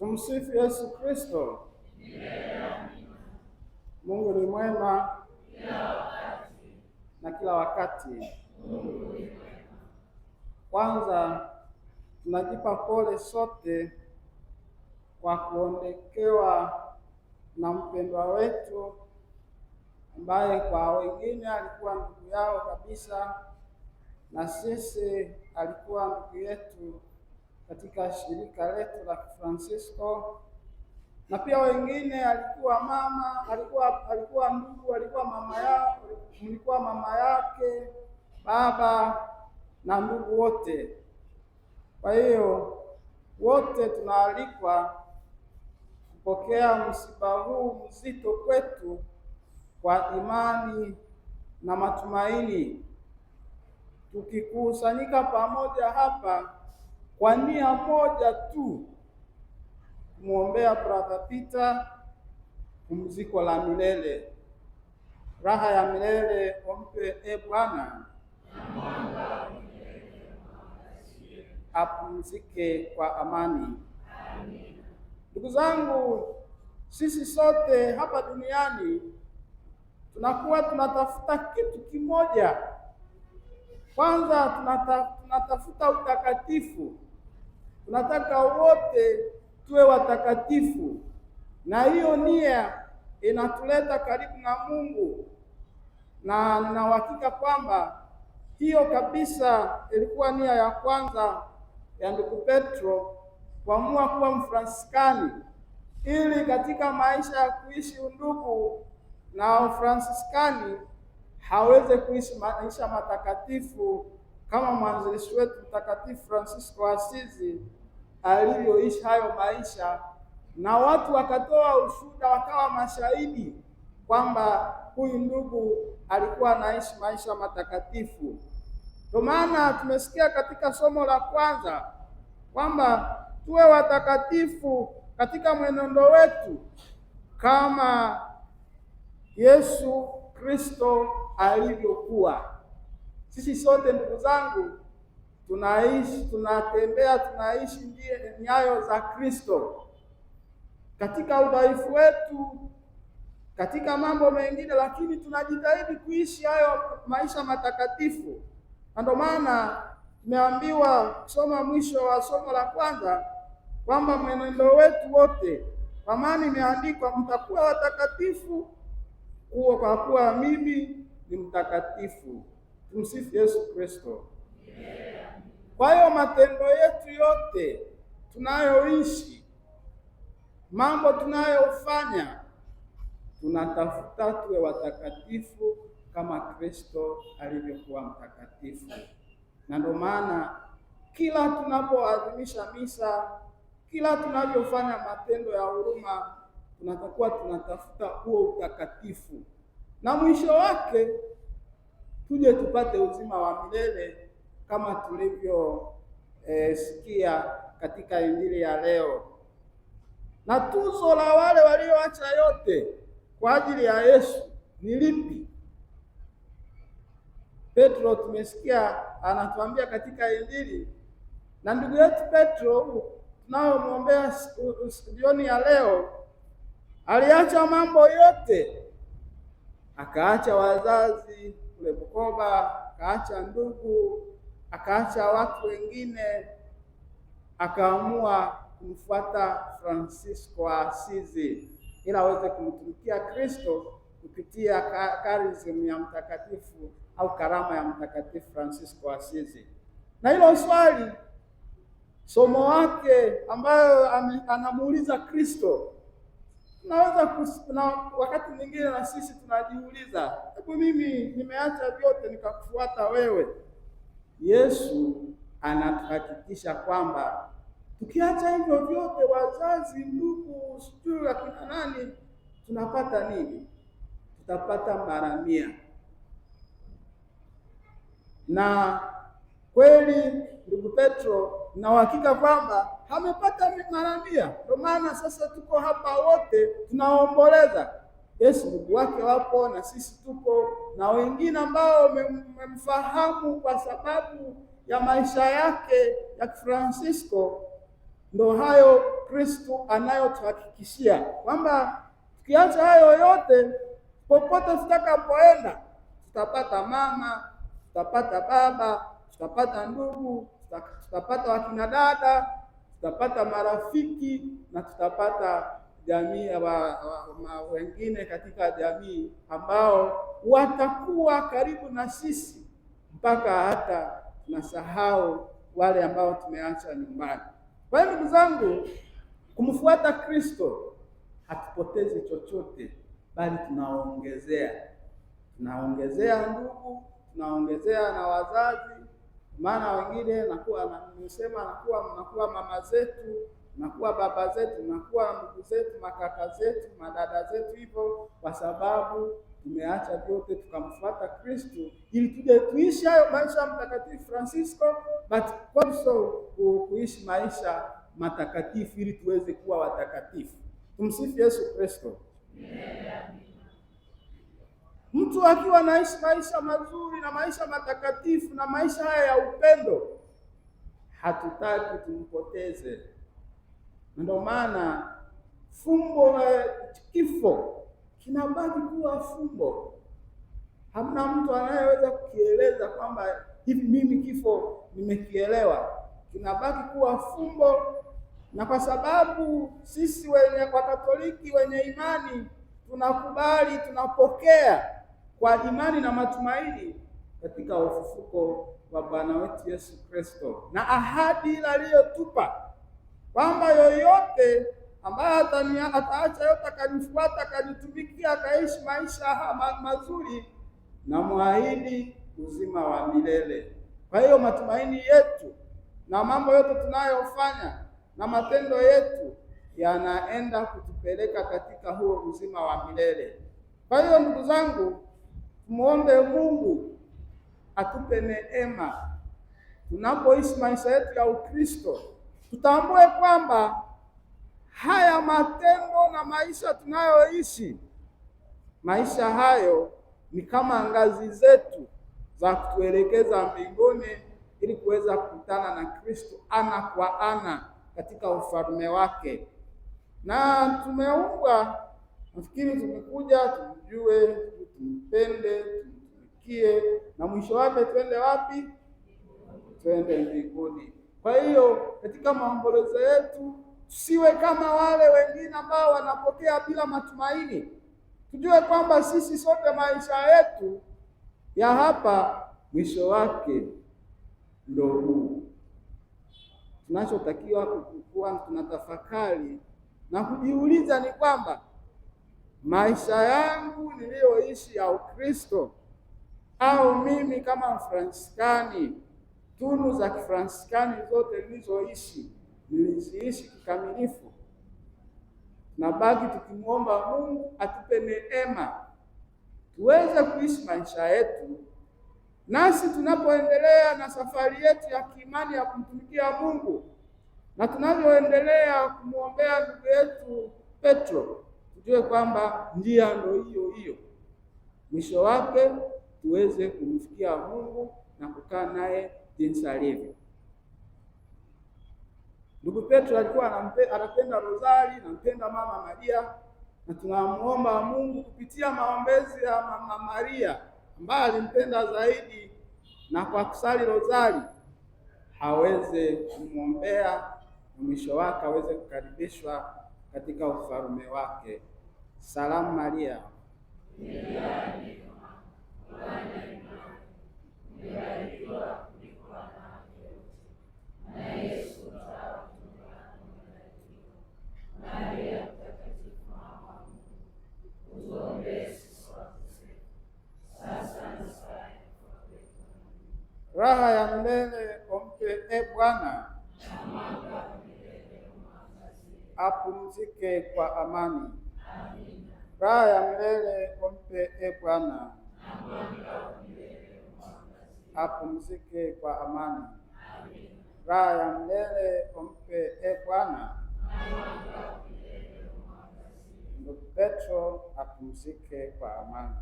Tumsifu Yesu Kristo. Mungu ni mwema na kila wakati. Kwanza tunajipa pole sote kwa kuondokewa na mpendwa wetu ambaye kwa wengine alikuwa ndugu yao kabisa, na sisi alikuwa ndugu yetu katika shirika letu la Francisco, na pia wengine alikuwa mama, alikuwa ndugu, alikuwa mama yao, mlikuwa mama yake, baba na ndugu wote. Kwa hiyo wote tunaalikwa kupokea msiba huu mzito kwetu kwa imani na matumaini, tukikusanyika pamoja hapa kwa nia moja tu, kumwombea brother Peter pumziko la milele, raha ya milele umpe Bwana, apumzike kwa amani. Ndugu zangu, sisi sote hapa duniani tunakuwa tunatafuta kitu kimoja. Kwanza tunatafuta utakatifu. Tunataka wote tuwe watakatifu, na hiyo nia inatuleta karibu na Mungu, na nina uhakika kwamba hiyo kabisa ilikuwa nia ya kwanza ya ndugu Petro kuamua kuwa Mfransiskani, ili katika maisha ya kuishi undugu na Wafransiskani haweze kuishi maisha matakatifu kama mwanzilishi wetu Mtakatifu Francisco wa Asizi alivyoishi hayo maisha, na watu wakatoa ushuhuda, wakawa mashahidi kwamba huyu ndugu alikuwa anaishi maisha matakatifu. Ndio maana tumesikia katika somo la kwanza kwamba tuwe watakatifu katika mwenendo wetu kama Yesu Kristo alivyokuwa. Sisi sote ndugu zangu tunaishi, tunatembea, tunaishi nyayo za Kristo katika udhaifu wetu, katika mambo mengine, lakini tunajitahidi kuishi hayo maisha matakatifu. Ndio maana tumeambiwa kusoma mwisho wa somo la kwanza kwamba mwenendo wetu wote, kwa maana imeandikwa, mtakuwa watakatifu kwa kuwa mimi ni mtakatifu. Tumsifu Yesu Kristo. Kwa hiyo matendo yetu yote tunayoishi, mambo tunayofanya, tunatafuta tuwe watakatifu kama Kristo alivyokuwa mtakatifu. Na ndio maana kila tunapoadhimisha misa, kila tunavyofanya matendo ya huruma, tunatakuwa tunatafuta huo utakatifu, na mwisho wake tuje tupate uzima wa milele kama tulivyo sikia katika Injili ya leo. Na tuzo la wale walioacha yote kwa ajili ya Yesu ni lipi? Petro tumesikia anatuambia katika Injili, na ndugu yetu Petro tunayomwombea jioni ya leo aliacha mambo yote, akaacha wazazi kule Bukoba, akaacha ndugu, akaacha watu wengine, akaamua kumfuata Francisco wa Asizi ili aweze kumtumikia Kristo kupitia karisma ya mtakatifu au karama ya Mtakatifu Francisco wa Asizi. Na hilo swali somo wake ambayo anamuuliza Kristo, na wakati mwingine na sisi tunajiuliza, hebu mimi nimeacha vyote nikakufuata wewe. Yesu anatuhakikisha kwamba tukiacha hivyo vyote, wazazi, ndugu, sijui akina nani, tunapata nini? Tutapata mara 100. Na kweli ndugu Petro na uhakika kwamba amepata mara 100. Ndio maana sasa tuko hapa wote tunaomboleza. Yesu ndugu wake wapo na sisi tupo, na wengine ambao wamemfahamu kwa sababu ya maisha yake ya Francisco Ndo hayo Kristo anayotuhakikishia kwamba tukiacha hayo yote, popote tutakapoenda tutapata mama, tutapata baba, tutapata ndugu, tutapata wakina dada, tutapata marafiki na tutapata jamii wengine katika jamii ambao watakuwa karibu na sisi mpaka hata tunasahau wale ambao tumeacha nyumbani. Kwa hiyo ndugu zangu, kumfuata Kristo hatupotezi chochote, bali tunaongezea ndugu, tunaongezea na wazazi, maana wengine nakuwa mama zetu, nakuwa baba zetu, nakuwa ndugu zetu, makaka zetu, madada zetu, hivyo kwa sababu tumeacha vyote tukamfuata Kristo ili tuje tuishi hayo maisha ya Mtakatifu Francisco, but also kuishi maisha matakatifu ili tuweze kuwa watakatifu. Tumsifu Yesu Kristo. Mtu akiwa anaishi maisha mazuri na maisha matakatifu na maisha haya ya upendo, hatutaki tumpoteze. Ndio maana fumbo la kifo kinabaki kuwa fumbo. Hamna mtu anayeweza kukieleza kwamba hivi mimi kifo nimekielewa. Kinabaki kuwa fumbo, na kwa sababu sisi wenye Wakatoliki wenye imani tunakubali, tunapokea kwa imani na matumaini katika ufufuko wa Bwana wetu Yesu Kristo na ahadi ile aliyotupa kwamba yoyote ambaye ataacha yote akanifuata, akanitumikia, akaishi maisha mazuri, na muahidi uzima wa milele. Kwa hiyo matumaini yetu na mambo yote tunayofanya na matendo yetu yanaenda kutupeleka katika huo uzima wa milele. Kwa hiyo ndugu zangu, tumuombe Mungu atupe neema tunapoishi maisha yetu ya Ukristo, tutambue kwamba haya matendo na maisha tunayoishi, maisha hayo ni kama ngazi zetu za kutuelekeza mbinguni ili kuweza kukutana na Kristo ana kwa ana katika ufalme wake. Na tumeumbwa, nafikiri tumekuja tumjue, tumpende, tumtumikie, na mwisho wake twende wapi? Twende mbinguni. Kwa hiyo katika maombolezo yetu tusiwe kama wale wengine ambao wanapokea bila matumaini. Tujue kwamba sisi sote maisha yetu ya hapa mwisho wake ndio huu. Tunachotakiwa kuwa tunatafakari na kujiuliza ni kwamba maisha yangu niliyoishi ya Ukristo, au mimi kama Mfransiskani, tunu za Kifransiskani zote nilizoishi niliziishi kikamilifu? Na baki tukimwomba Mungu atupe neema tuweze kuishi maisha yetu, nasi tunapoendelea na safari yetu ya kiimani ya kumtumikia Mungu na tunavyoendelea kumwombea ndugu yetu Petro, tujue kwamba njia ndio hiyo hiyo, mwisho wake tuweze kumfikia Mungu na kukaa naye jinsi alivyo. Ndugu Petro alikuwa anapenda rozari, anampenda Mama Maria, na tunamuomba Mungu kupitia maombezi ya Mama Maria ambaye alimpenda zaidi, na kwa kusali rozari haweze kumwombea na mwisho wake aweze kukaribishwa katika ufalme wake. Salamu Maria. Raha ya milele umpe Bwana, apumzike kwa amani. Raha ya milele umpe Bwana, apumzike kwa amani. Raha ya milele umpe Bwana. Ndugu Petro apumzike kwa amani.